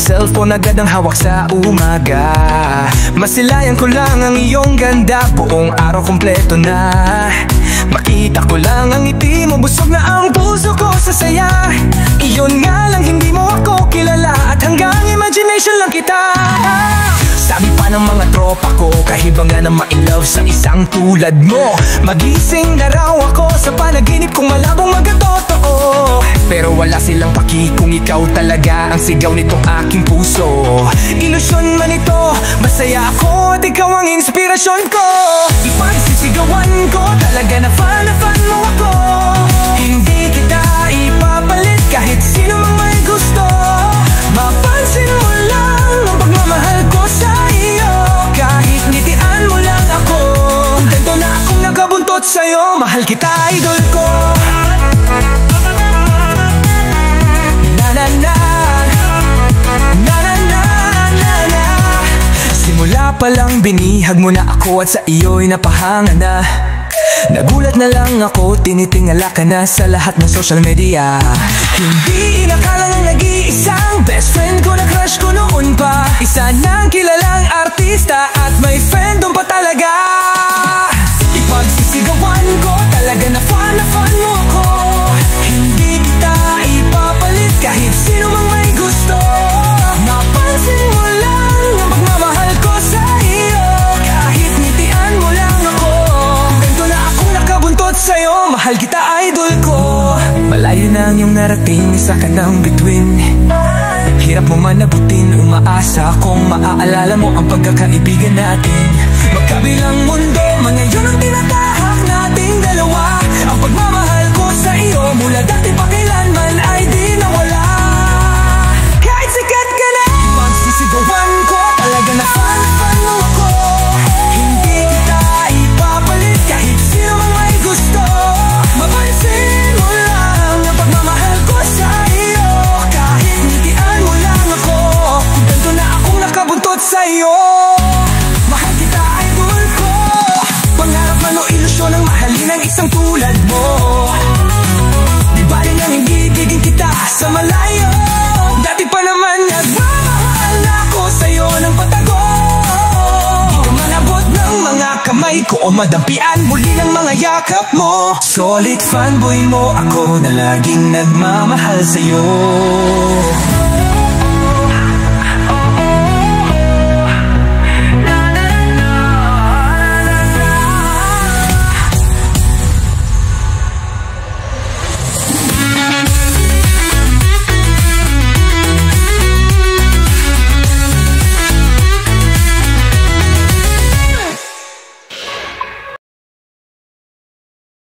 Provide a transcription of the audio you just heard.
Cellphone agad ang hawak sa umaga. Masilayan ko lang ang iyong ganda, buong araw kompleto na. Makita ko lang ang ngiti mo, busog na ang puso ko sa saya. Iyon nga lang, hindi mo ako kilala, at hanggang imagination lang kita. Sabi pa ng mga tropa ko, kahibang nga na ma-inlove sa isang tulad mo. Magising na raw ako sa panaginip kong malabong magkatotoo. Pero wala silang paki kung ikaw talaga ang sigaw nitong aking puso. Ilusyon man ito, masaya ako at ikaw ang inspirasyon ko. Ipagsisigawan ko, talaga na fan mo ako. Hindi kita ipapalit kahit sino mang may gusto. Mapansin mo lang ang pagmamahal ko sa iyo, kahit ngitian mo lang ako. Ganto na akong nakabuntot sa'yo, mahal kita, idol ko. Na-na-na, na-na-na, na-na. Simula pa lang binihag mo na ako at sa iyo'y napahanga na. Nagulat na lang ako, tinitingala ka na sa lahat ng social media. Hindi inakalang nag-iisang best friend ko na crush ko noon pa. Isa nang kilalang artista at may fandom pa talaga. Ipagsisigawan ko, talaga na fan mo ako. Hindi kita ipapalit kahit sino mang may gusto. Mapansin mo lang ang pagmamahal ko sa iyo, kahit ngitian mo lang ako. Ganto na akong nakabuntot sa'yo, mahal kita, idol ko. Malayo na ang iyong narating, isa ka ng bituin. Hirap mo man abutin, umaasa kung maaalala mo ang pagkakaibigan natin. Magkabilang mundo, mga yun ang tinatahak nating dalawa. Ang pagmamahal ko sa iyo, mula dati pa kailanman ay di nawala. Kahit sikat ka na, pagsisigawan ko, talaga na fan mo ako. Hindi kita ipapalit kahit sino mang may gusto. Mapansin mo lang ang pagmamahal ko sa iyo, kahit ngitian mo lang ako. Ganto na akong nakabuntot sa iyo, mahal kita, idol ko. Pangarap man o ilusyon ang mahalin ang isang tulad mo. Di ba rin ang ibigin kita sa malayo? Dati pa naman nagmamahal na ako sa'yo ng patago. Di ka malabot ng mga kamay ko o madampian muli ng mga yakap mo. Solid fanboy mo ako na laging nagmamahal sa'yo.